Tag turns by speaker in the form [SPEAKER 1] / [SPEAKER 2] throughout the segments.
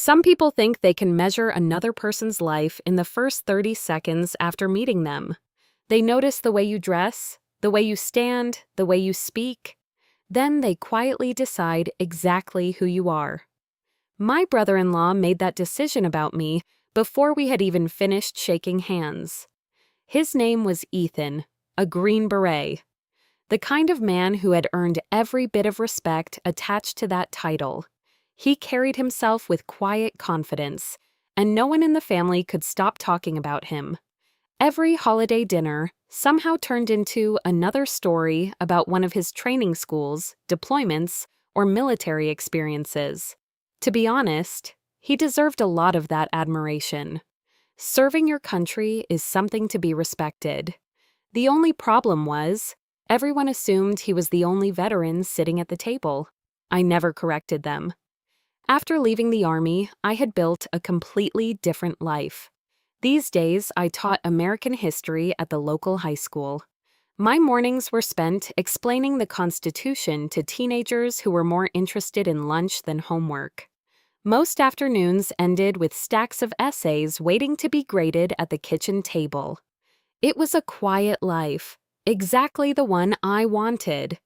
[SPEAKER 1] Some people think they can measure another person's life in the first 30 seconds after meeting them. They notice the way you dress, the way you stand, the way you speak. Then they quietly decide exactly who you are. My brother-in-law made that decision about me before we had even finished shaking hands. His name was Ethan, a Green Beret, the kind of man who had earned every bit of respect attached to that title. He carried himself with quiet confidence, and no one in the family could stop talking about him. Every holiday dinner somehow turned into another story about one of his training schools, deployments, or military experiences. To be honest, he deserved a lot of that admiration. Serving your country is something to be respected. The only problem was, everyone assumed he was the only veteran sitting at the table. I never corrected them. After leaving the Army, I had built a completely different life. These days, I taught American history at the local high school. My mornings were spent explaining the Constitution to teenagers who were more interested in lunch than homework. Most afternoons ended with stacks of essays waiting to be graded at the kitchen table. It was a quiet life, exactly the one I wanted.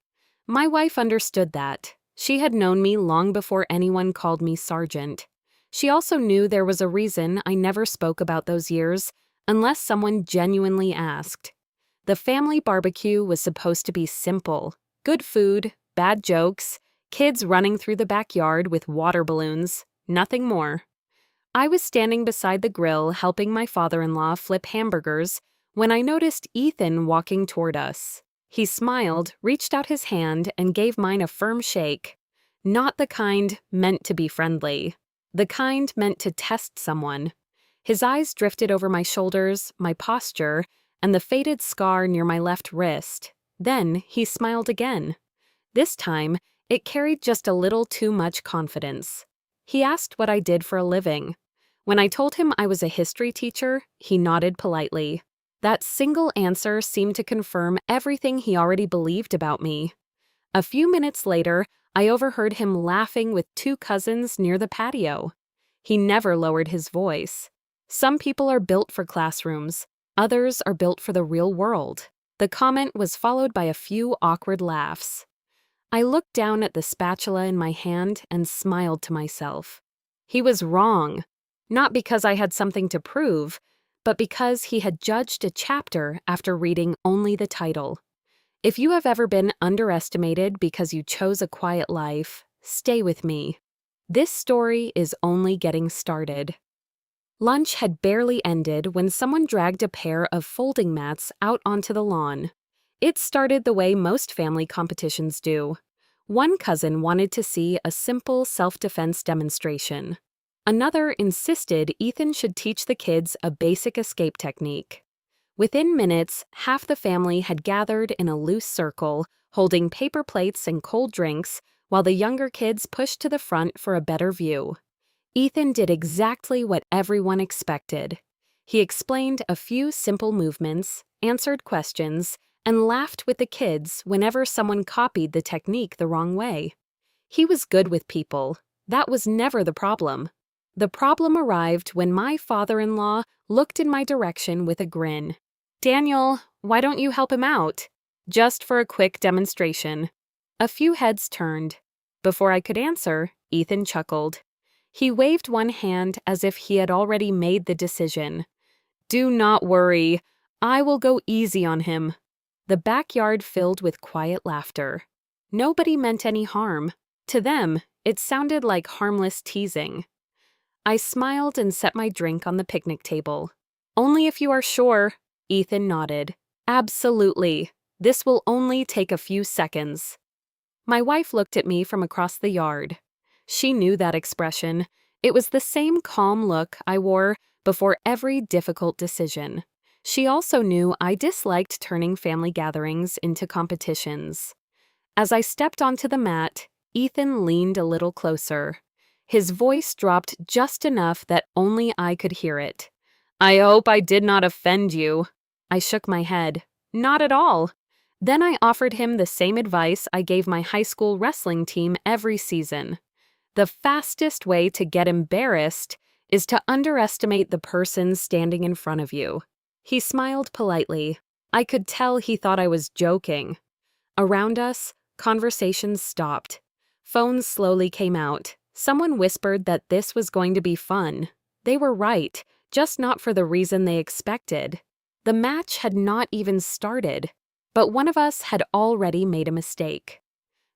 [SPEAKER 1] My wife understood that. She had known me long before anyone called me Sergeant. She also knew there was a reason I never spoke about those years unless someone genuinely asked. The family barbecue was supposed to be simple. Good food, bad jokes, kids running through the backyard with water balloons, nothing more. I was standing beside the grill helping my father-in-law flip hamburgers when I noticed Ethan walking toward us. He smiled, reached out his hand, and gave mine a firm shake. Not the kind meant to be friendly. The kind meant to test someone. His eyes drifted over my shoulders, my posture, and the faded scar near my left wrist. Then he smiled again. This time, it carried just a little too much confidence. He asked what I did for a living. When I told him I was a history teacher, he nodded politely. That single answer seemed to confirm everything he already believed about me. A few minutes later, I overheard him laughing with two cousins near the patio. He never lowered his voice. Some people are built for classrooms, others are built for the real world. The comment was followed by a few awkward laughs. I looked down at the spatula in my hand and smiled to myself. He was wrong, not because I had something to prove, but because he had judged a chapter after reading only the title. If you have ever been underestimated because you chose a quiet life, stay with me. This story is only getting started. Lunch had barely ended when someone dragged a pair of folding mats out onto the lawn. It started the way most family competitions do. One cousin wanted to see a simple self-defense demonstration. Another insisted Ethan should teach the kids a basic escape technique. Within minutes, half the family had gathered in a loose circle, holding paper plates and cold drinks, while the younger kids pushed to the front for a better view. Ethan did exactly what everyone expected. He explained a few simple movements, answered questions, and laughed with the kids whenever someone copied the technique the wrong way. He was good with people. That was never the problem. The problem arrived when my father-in-law looked in my direction with a grin. "Daniel, why don't you help him out? Just for a quick demonstration." A few heads turned. Before I could answer, Ethan chuckled. He waved one hand as if he had already made the decision. "Do not worry. I will go easy on him." The backyard filled with quiet laughter. Nobody meant any harm. To them, it sounded like harmless teasing. I smiled and set my drink on the picnic table. "Only if you are sure." Ethan nodded. "Absolutely. This will only take a few seconds." My wife looked at me from across the yard. She knew that expression. It was the same calm look I wore before every difficult decision. She also knew I disliked turning family gatherings into competitions. As I stepped onto the mat, Ethan leaned a little closer. His voice dropped just enough that only I could hear it. "I hope I did not offend you." I shook my head. "Not at all." Then I offered him the same advice I gave my high school wrestling team every season. The fastest way to get embarrassed is to underestimate the person standing in front of you. He smiled politely. I could tell he thought I was joking. Around us, conversations stopped. Phones slowly came out. Someone whispered that this was going to be fun. They were right, just not for the reason they expected. The match had not even started, but one of us had already made a mistake.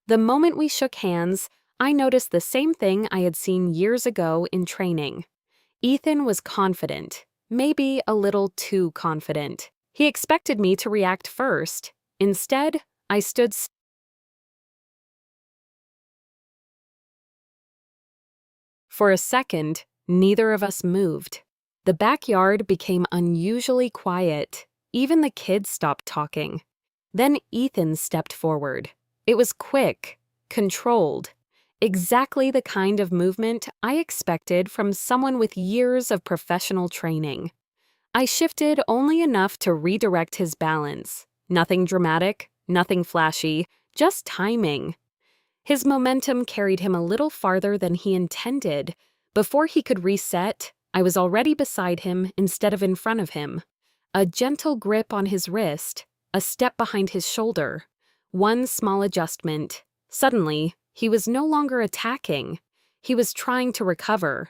[SPEAKER 1] The moment we shook hands, I noticed the same thing I had seen years ago in training. Ethan was confident, maybe a little too confident. He expected me to react first. Instead, I stood still. For a second, neither of us moved. The backyard became unusually quiet. Even the kids stopped talking. Then Ethan stepped forward. It was quick, controlled, exactly the kind of movement I expected from someone with years of professional training. I shifted only enough to redirect his balance. Nothing dramatic, nothing flashy, just timing. His momentum carried him a little farther than he intended. Before he could reset, I was already beside him instead of in front of him. A gentle grip on his wrist, a step behind his shoulder. One small adjustment. Suddenly, he was no longer attacking. He was trying to recover.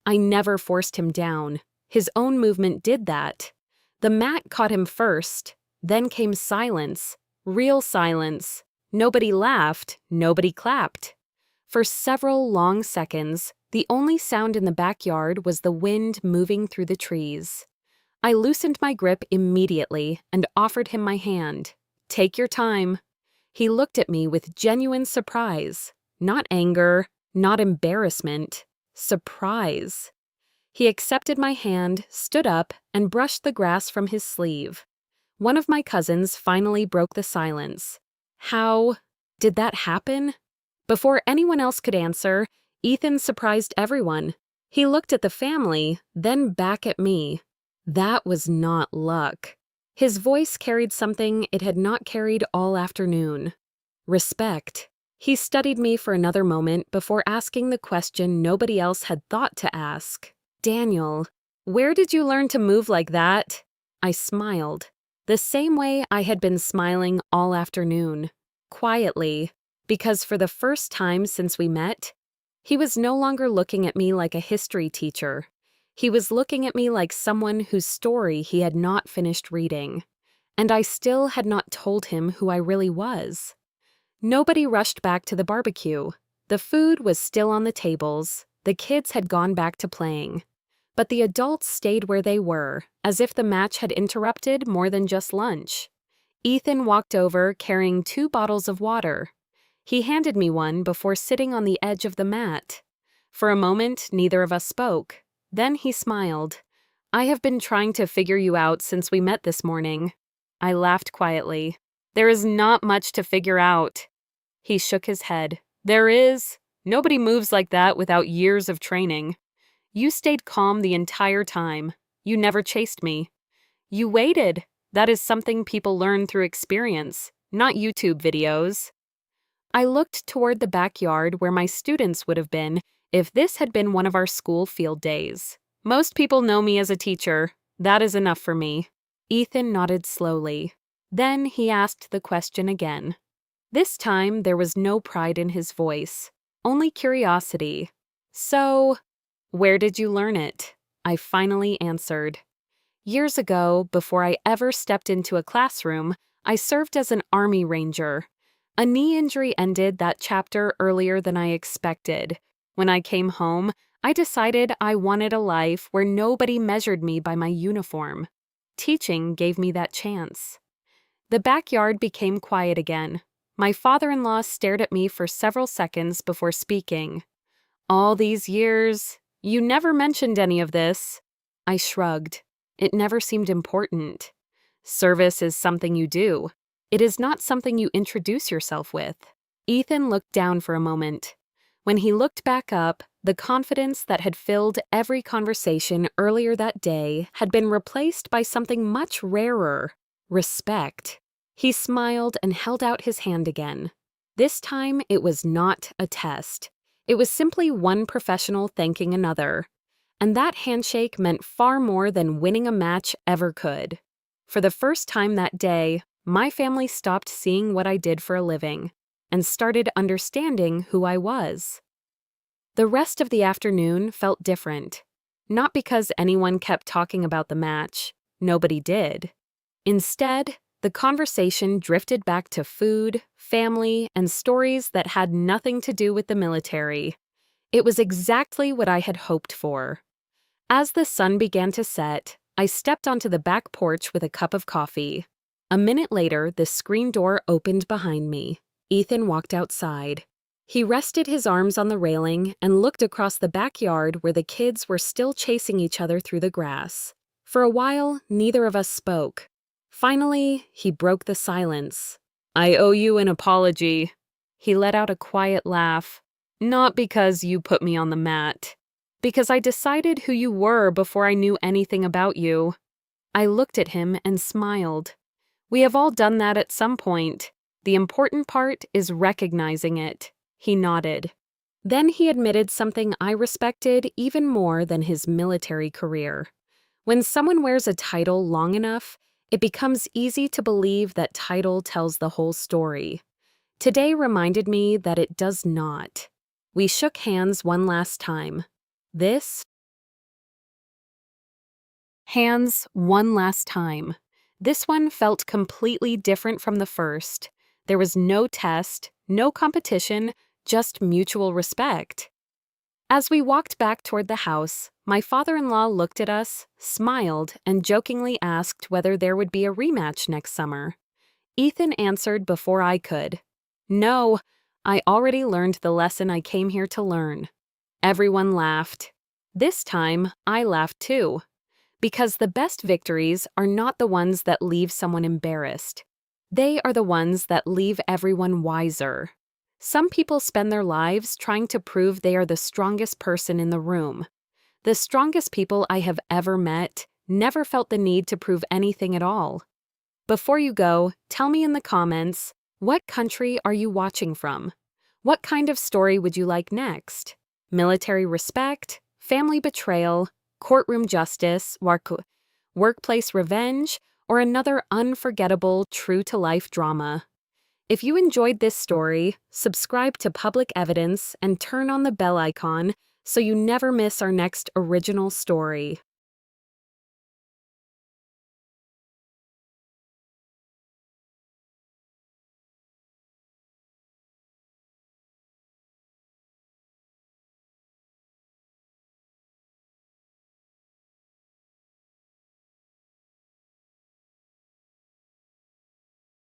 [SPEAKER 1] I never forced him down. His own movement did that. The mat caught him first. Then came silence. Real silence. Nobody laughed, nobody clapped. For several long seconds, the only sound in the backyard was the wind moving through the trees. I loosened my grip immediately and offered him my hand. "Take your time." He looked at me with genuine surprise. Not anger, not embarrassment. Surprise. He accepted my hand, stood up, and brushed the grass from his sleeve. One of my cousins finally broke the silence. How did that happen? Before anyone else could answer, Ethan surprised everyone. He looked at the family, then back at me. That was not luck. His voice carried something it had not carried all afternoon. Respect. He studied me for another moment before asking the question nobody else had thought to ask. "Daniel, where did you learn to move like that?" I smiled. The same way I had been smiling all afternoon, quietly, because for the first time since we met, he was no longer looking at me like a history teacher. He was looking at me like someone whose story he had not finished reading, and I still had not told him who I really was. Nobody rushed back to the barbecue. The food was still on the tables. The kids had gone back to playing. But the adults stayed where they were, as if the match had interrupted more than just lunch. Ethan walked over carrying 2 bottles of water. He handed me one before sitting on the edge of the mat. For a moment, neither of us spoke. Then he smiled. "I have been trying to figure you out since we met this morning." I laughed quietly. "There is not much to figure out." He shook his head. "There is. Nobody moves like that without years of training. You stayed calm the entire time. You never chased me. You waited. That is something people learn through experience, not YouTube videos." I looked toward the backyard where my students would have been if this had been one of our school field days. "Most people know me as a teacher. That is enough for me." Ethan nodded slowly. Then he asked the question again. This time there was no pride in his voice, only curiosity. "So, where did you learn it?" I finally answered. Years ago, before I ever stepped into a classroom, I served as an Army Ranger. A knee injury ended that chapter earlier than I expected. When I came home, I decided I wanted a life where nobody measured me by my uniform. Teaching gave me that chance. The backyard became quiet again. My father-in-law stared at me for several seconds before speaking. "All these years, you never mentioned any of this." I shrugged. It never seemed important. Service is something you do. It is not something you introduce yourself with. Ethan looked down for a moment. When he looked back up, the confidence that had filled every conversation earlier that day had been replaced by something much rarer: respect. He smiled and held out his hand again. This time it was not a test. It was simply one professional thanking another. And that handshake meant far more than winning a match ever could. For the first time that day, my family stopped seeing what I did for a living and started understanding who I was. The rest of the afternoon felt different. Not because anyone kept talking about the match. Nobody did. Instead, the conversation drifted back to food, family, and stories that had nothing to do with the military. It was exactly what I had hoped for. As the sun began to set, I stepped onto the back porch with a cup of coffee. A minute later, the screen door opened behind me. Ethan walked outside. He rested his arms on the railing and looked across the backyard where the kids were still chasing each other through the grass. For a while, neither of us spoke. Finally, he broke the silence. "I owe you an apology." He let out a quiet laugh. "Not because you put me on the mat. Because I decided who you were before I knew anything about you." I looked at him and smiled. "We have all done that at some point. The important part is recognizing it." He nodded. Then he admitted something I respected even more than his military career. When someone wears a title long enough, it becomes easy to believe that title tells the whole story. Today reminded me that it does not. We shook hands one last time. Hands one last time. This one felt completely different from the first. There was no test, no competition, just mutual respect. As we walked back toward the house, my father-in-law looked at us, smiled, and jokingly asked whether there would be a rematch next summer. Ethan answered before I could. "No, I already learned the lesson I came here to learn." Everyone laughed. This time, I laughed too. Because the best victories are not the ones that leave someone embarrassed. They are the ones that leave everyone wiser. Some people spend their lives trying to prove they are the strongest person in the room. The strongest people I have ever met never felt the need to prove anything at all. Before you go, tell me in the comments, what country are you watching from? What kind of story would you like next? Military respect, family betrayal, courtroom justice, workplace revenge, or another unforgettable true-to-life drama? If you enjoyed this story, subscribe to Public Evidence and turn on the bell icon so you never miss our next original story.